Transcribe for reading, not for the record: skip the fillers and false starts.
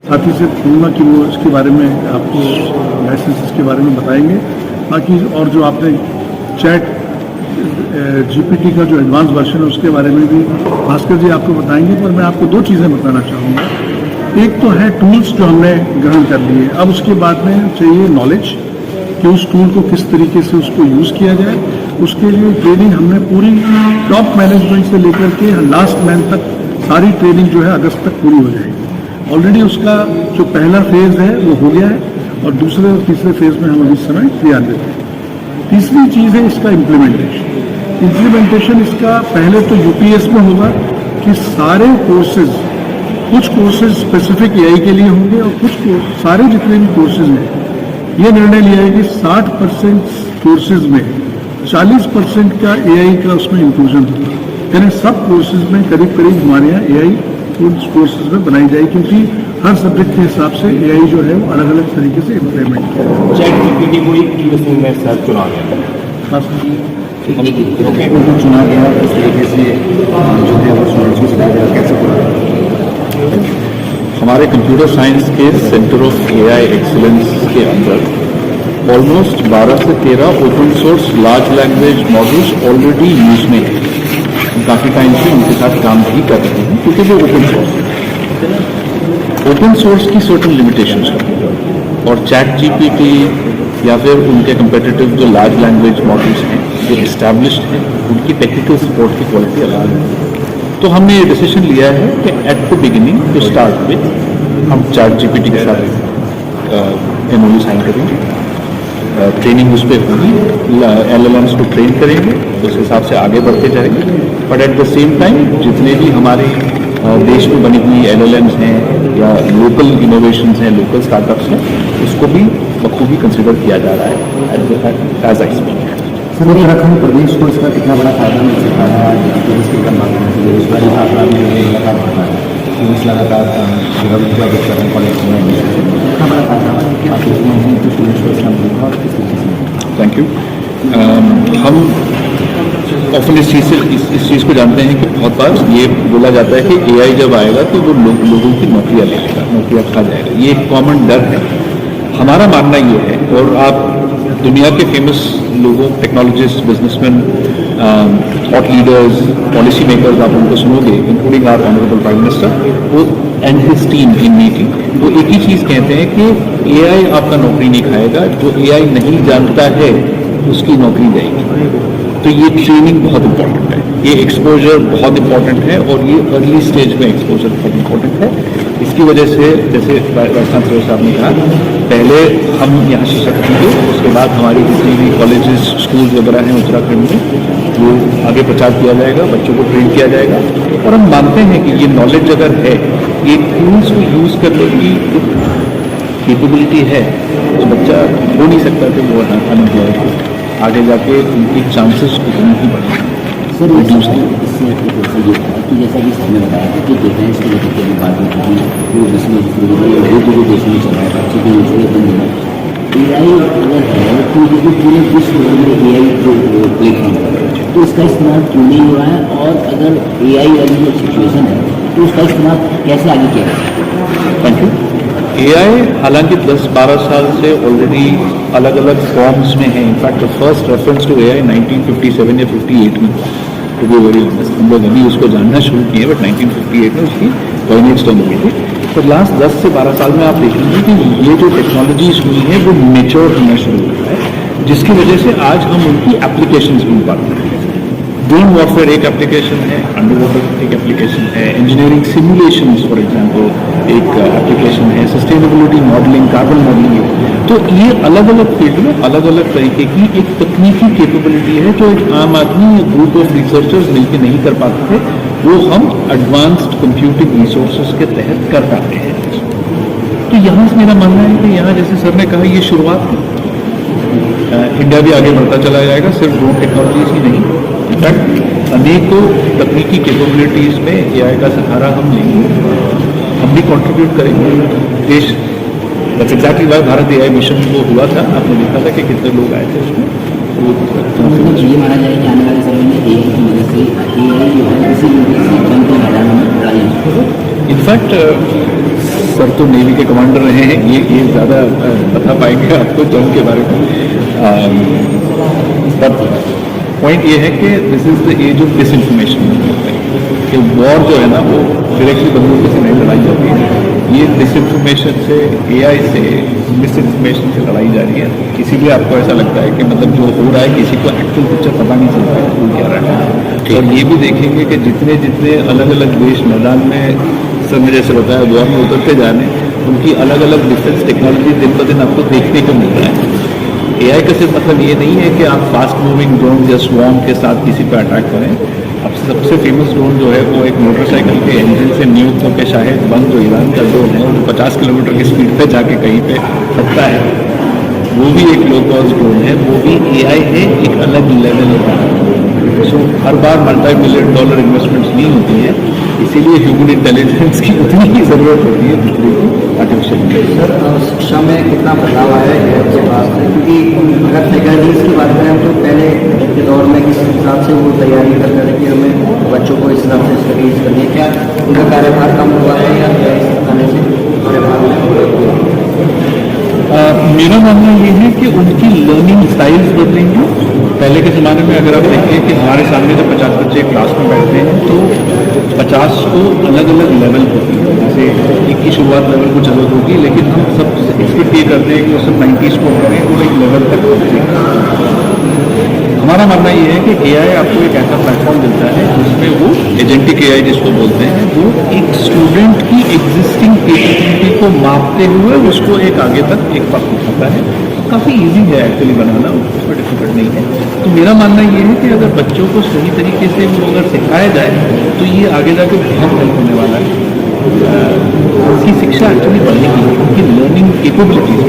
साथी से पूर्णा की वो इसके बारे में आपको लाइसेंस के बारे में बताएंगे। बाकी और जो आपने चैट जीपीटी का जो एडवांस वर्जन है उसके बारे में भी भास्कर जी आपको बताएंगे। पर मैं आपको दो चीज़ें बताना चाहूँगा। एक तो है टूल्स जो हमने ग्रहण कर लिए, अब उसके बाद में चाहिए नॉलेज कि उस टूल को किस तरीके से उसको यूज़ किया जाए। उसके लिए ट्रेनिंग हमने पूरी टॉप मैनेजमेंट से लेकर के लास्ट मैन तक सारी ट्रेनिंग जो है अगस्त तक पूरी हो जाएगी। ऑलरेडी उसका जो पहला फेज़ है वो हो गया है और दूसरे और तीसरे फेज़ में हम अभी समय क्रियान्वित हैं। तीसरी चीज़ है इसका इम्प्लीमेंटेशन इसका पहले तो यूपीएस में होगा कि सारे कोर्सेज, कुछ कोर्सेज स्पेसिफिक एआई के लिए होंगे और कुछ सारे जितने भी कोर्सेज हैं ये निर्णय लिया है कि 60% कोर्सेज में 40% का एआई का उसमें इंक्लूजन होगा। यानी सब कोर्सेज में करीब करीब हमारे यहाँ एआई उन कोर्सेज में बनाई जाएगी, क्योंकि हर सब्जेक्ट के हिसाब से एआई जो है वो अलग अलग तरीके से इम्प्लीमेंट किया है। चैट जीपीटी को ही में सर चुना गया, चुना गया इस तरीके से जो है स्टूडेंट्स को सिखाया गया कैसे पूरा। हमारे कंप्यूटर साइंस के सेंटर ऑफ एआई एक्सीलेंस के अंदर ऑलमोस्ट 12 से 13 open source large language models already use में हैं। काफ़ी टाइम से उनके साथ काम भी कर रहे हैं क्योंकि वो ओपन सोर्स है। ओपन सोर्स की सर्टेन लिमिटेशंस हैं और चैट जीपीटी या फिर उनके कंपेटिटिव जो लार्ज लैंग्वेज मॉडल्स हैं जो इस्टेब्लिश्ड हैं, उनकी टेक्निकल सपोर्ट की क्वालिटी अलग है। तो हमने ये डिसीजन लिया है कि at the beginning to start with हम चैट जीपीटी के साथ एमओयू साइन करेंगे, ट्रेनिंग उस पर होगी, एलएलएम्स को ट्रेन करेंगे, उस हिसाब से आगे बढ़ते जाएंगे। But at the same time जितने भी हमारे देश में बनी हुई एलएलएम्स हैं या लोकल इनोवेशंस हैं, लोकल स्टार्टअप्स हैं, उसको भी बखूबी कंसिडर किया जा रहा है as I speak. Sir, Uttarakhand प्रदेश को इसका कितना बड़ा फायदा मिल सकता है इसके माध्यम से? बेरोजगारी का आंकड़ा भी लगातार बढ़ रहा है, पुलिस लगातार कॉलेज में कितना बड़ा फायदा है कि आप तो स्टूडेंट्स को इसका मिलेगा और किस तरीके से? Thank you. हम ऑफन इस चीज़ को जानते हैं कि बहुत बार ये बोला जाता है कि एआई जब आएगा तो वो लोगों की नौकरियां ले लेगा, नौकरियां खा जाएगा। ये एक कॉमन डर है। हमारा मानना ये है, और आप दुनिया के फेमस लोगों, technologist, businessman, thought leaders, policy makers, आप उनको सुनोगे, including our honourable prime minister, वो and his team in meeting, वो एक ही चीज़ कहते हैं कि एआई आपका नौकरी नहीं खाएगा, जो एआई नहीं जानता है उसकी नौकरी जाएगी। तो ये ट्रेनिंग बहुत इंपॉर्टेंट है, ये एक्सपोजर बहुत इंपॉर्टेंट है, और ये अर्ली स्टेज में एक्सपोजर बहुत इंपॉर्टेंट है। इसकी वजह से जैसे वाइस चांसलर साहब ने कहा, पहले हम यहाँ शिक्षक होंगे, उसके बाद हमारी जितनी भी कॉलेजेस, स्कूल्स वगैरह हैं उत्तराखंड में, वो आगे प्रचार किया जाएगा, बच्चों को ट्रेन किया जाएगा। और हम मानते हैं कि ये नॉलेज अगर है, ये टूल्स को यूज़ करने की कैपेबिलिटी है, तो बच्चा हो नहीं सकता कि वो अनएम्प्लॉयड हो। आगे जाके उनकी चांसेस उतनी ही बढ़ेंगे। सर, इससे ये था कि जैसा कि सबने बताया कि डिफेंस के लेकर के बात में थी, वो जिसमें जो देश में चल रहा है, अच्छी की नीचे बन रहा है। एआई अगर है तो ये पूरे विश्व में एआई जो प्लेटफॉर्म है, तो इसका इस्तेमाल क्यों नहीं हो रहा है? और अगर एआई वाली जो सिचुएशन है तो उसका इस्तेमाल कैसे आगे किया जाए? Thank you. एआई हालांकि 10-12 साल से ऑलरेडी अलग अलग फॉर्म्स में है। In fact first reference to AI 1957 या 58 में, तो वो वेरी हम लोग अभी उसको जानना शुरू किए, बट 1958 में उसकी पॉइनेट्स टर्म हुई थी। तो लास्ट 10 से 12 साल में आप देखेंगे कि ये जो टेक्नोलॉजीज हुई हैं वो मेच्योर होना शुरू हुआ है, जिसकी वजह से आज हम उनकी एप्लीकेशंस भी पाते हैं। ड्रोन वॉरफेयर एक एप्लीकेशन है, अंडर वाटर एक एप्लीकेशन है, इंजीनियरिंग सिमुलेशंस फॉर एग्जांपल एक एप्लीकेशन है, सस्टेनेबिलिटी मॉडलिंग, कार्बन मॉडलिंग। तो ये अलग अलग फील्ड में अलग अलग तरीके की एक तकनीकी कैपेबिलिटी है जो एक आम आदमी या ग्रुप ऑफ रिसर्चर्स मिलकर नहीं कर पाते थे, वो हम एडवांस्ड कंप्यूटिंग रिसोर्सेज के तहत कर पाते हैं। तो यहाँ से मेरा मानना है कि यहाँ जैसे सर ने कहा, ये शुरुआत है। इंडिया भी आगे बढ़ता चला जाएगा, सिर्फ ड्रोन टेक्नोलॉजीज ही नहीं, इनफैक्ट अनेकों तकनीकी कैपेबिलिटीज़ में एआई का सहारा हम लेंगे, हम भी कंट्रीब्यूट करेंगे। देश that's exactly Y Bharat AI mission वो हुआ था, आपने देखा था कि कितने लोग आए थे उसमें। तो ये माना जाए कि आने वाले समय में एआई की मदद से एआई जो है किसी भी जंग के मैदान में लड़ाई इनफैक्ट सर तो नेवी के कमांडर रहे हैं, ये ज़्यादा बता पाएंगे आपको जंग के बारे में। बट पॉइंट ये है कि this is the age of disinformation, कि वॉर जो है ना वो डायरेक्टली बंदूकों से नहीं लड़ाई जाती है, ये डिसइंफॉर्मेशन से, एआई से, मिसइंफॉर्मेशन से लड़ाई जा रही है। इसीलिए आपको ऐसा लगता है कि मतलब जो हो रहा है किसी को एक्चुअल पिक्चर पता नहीं चलता है वो क्या रहा है। और ये भी देखेंगे कि जितने जितने अलग अलग देश मैदान में सर ने जैसे बताया वॉर में उतरते जाने, उनकी अलग अलग डिफेंस टेक्नोलॉजी दिन ब दिन आपको देखने को मिल रहा है। एआई का सिर्फ मतलब ये नहीं है कि आप फास्ट मूविंग ड्रोन या स्वॉर्म के साथ किसी पर अटैक करें। अब सबसे फेमस ड्रोन जो है वो एक मोटरसाइकिल के इंजन से नियुक्त होकर शायद बंद जो ईरान का ड्रोन है वो 50 किलोमीटर की स्पीड पे जाके कहीं पे फटता है, वो भी एक लो कॉस्ट ड्रोन है, वो भी एआई है एक अलग लेवल का। सो हर बार $multi-million इन्वेस्टमेंट्स नहीं होती है, इसीलिए ह्यूमन इंटेलिजेंस की उतनी ही ज़रूरत होती है जितनी की आर्टिफिशियल। सर शिक्षा में कितना बदलाव आया है आपके पास में, क्योंकि अगर फैकल्टीज की बात करें तो पहले के दौर में किस हिसाब से वो तैयारी करते थे कि हमें बच्चों को इस हिसाब से स्टडीज करनी है, क्या उनका कार्यभार कम हुआ है या आने से कार्यभार में? मेरा मानना ये है कि उनकी लर्निंग स्टाइल्स बदलेंगी। पहले के ज़माने में अगर आप देखिए कि हमारे सामने जब 50 बच्चे क्लास में बैठते हैं तो 50 को अलग अलग लेवल होती है, जैसे एक की शुरुआत लेवल कुछ अलग होगी, लेकिन हम सब एक्सपेक्ट ये करते हैं कि वो सब 90 स्कोर करें तो एक लेवल तक पहुँचे। हमारा मानना ये है कि एआई आपको एक ऐसा प्लेटफॉर्म देता है जिसमें वो एजेंटिक एआई जिसको बोलते हैं, वो एक स्टूडेंट की एग्जिस्टिंग कैपेबिलिटी को मापते हुए उसको एक आगे तक एक पक उठाता है। काफ़ी इजी है एक्चुअली बनाना, उसमें डिफिकल्ट नहीं है। तो मेरा मानना ये है कि अगर बच्चों को सही तरीके से वो अगर सिखाया जाए तो ये आगे जाके बहुत हेल्प होने वाला है। उसकी शिक्षा एक्चुअली बढ़ेगी, उनकी लर्निंग कैपेबिलिटीज